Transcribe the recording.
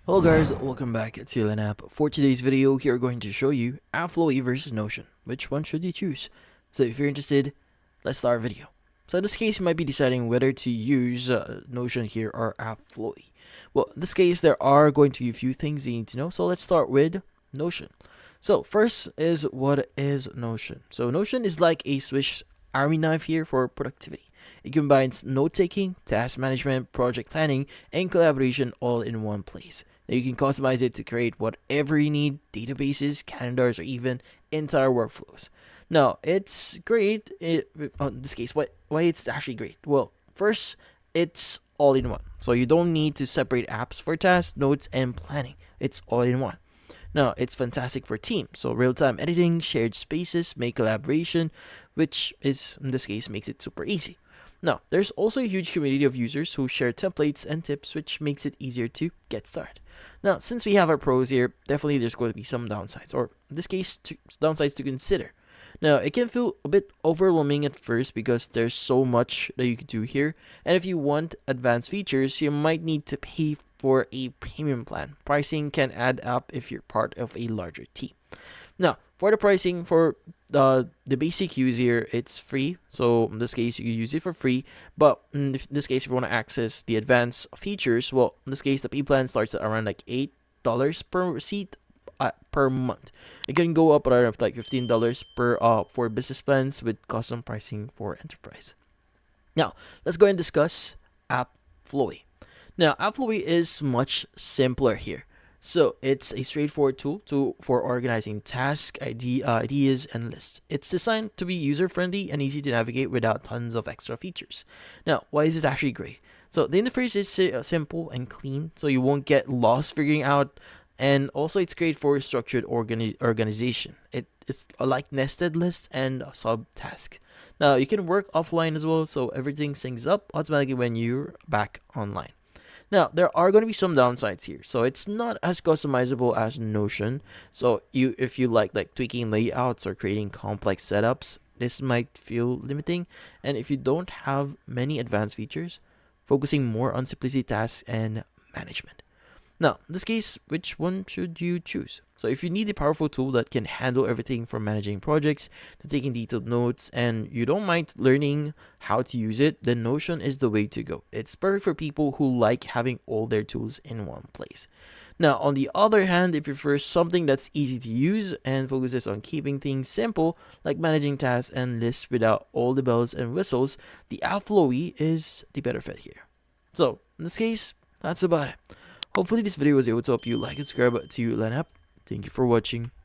Hello guys, welcome back to App. For today's video, we are going to show you AppFlowy versus Notion. Which one should you choose? So if you're interested, let's start our video. So in this case, you might be deciding whether to use Notion here or AppFlowy. Well, in this case, there are going to be a few things you need to know. So let's start with Notion. So first is, what is Notion? So Notion is like a Swiss Army knife here for productivity. It combines note-taking, task management, project planning, and collaboration all in one place. Now you can customize it to create whatever you need: databases, calendars, or even entire workflows. Now, it's great. In this case, why it's actually great? Well, first, it's all in one. So you don't need to separate apps for tasks, notes, and planning. It's all in one. Now, it's fantastic for teams. So real-time editing, shared spaces, make collaboration, which is, in this case, makes it super easy. Now, there's also a huge community of users who share templates and tips, which makes it easier to get started. Now, since we have our pros here, definitely there's going to be some downsides, or in this case, downsides to consider. Now, it can feel a bit overwhelming at first because there's so much that you could do here, and if you want advanced features, you might need to pay for a premium plan. Pricing can add up if you're part of a larger team. Now, for the pricing for the basic use here, it's free. So in this case, you can use it for free. But in this case, if you want to access the advanced features, well, in this case, the pay plan starts at around like $8 per seat per month. It can go up around like $15 per for business plans with custom pricing for enterprise. Now, let's go and discuss AppFlowy. Now, AppFlowy is much simpler here. So it's a straightforward tool for organizing tasks, ideas, and lists. It's designed to be user-friendly and easy to navigate without tons of extra features. Now, why is it actually great? So the interface is simple and clean, so you won't get lost figuring out. And also, it's great for structured organization. It's like nested lists and sub-tasks. Now, you can work offline as well, so everything syncs up automatically when you're back online. Now, there are going to be some downsides here. So it's not as customizable as Notion. So if you like tweaking layouts or creating complex setups, this might feel limiting. And if you don't have many advanced features, focusing more on simplicity tasks and management. Now, in this case, which one should you choose? So if you need a powerful tool that can handle everything from managing projects to taking detailed notes, and you don't mind learning how to use it, then Notion is the way to go. It's perfect for people who like having all their tools in one place. Now, on the other hand, if you prefer something that's easy to use and focuses on keeping things simple, like managing tasks and lists without all the bells and whistles, the AppFlowy is the better fit here. So, in this case, that's about it. Hopefully this video was able to help you like and subscribe to App. Thank you for watching.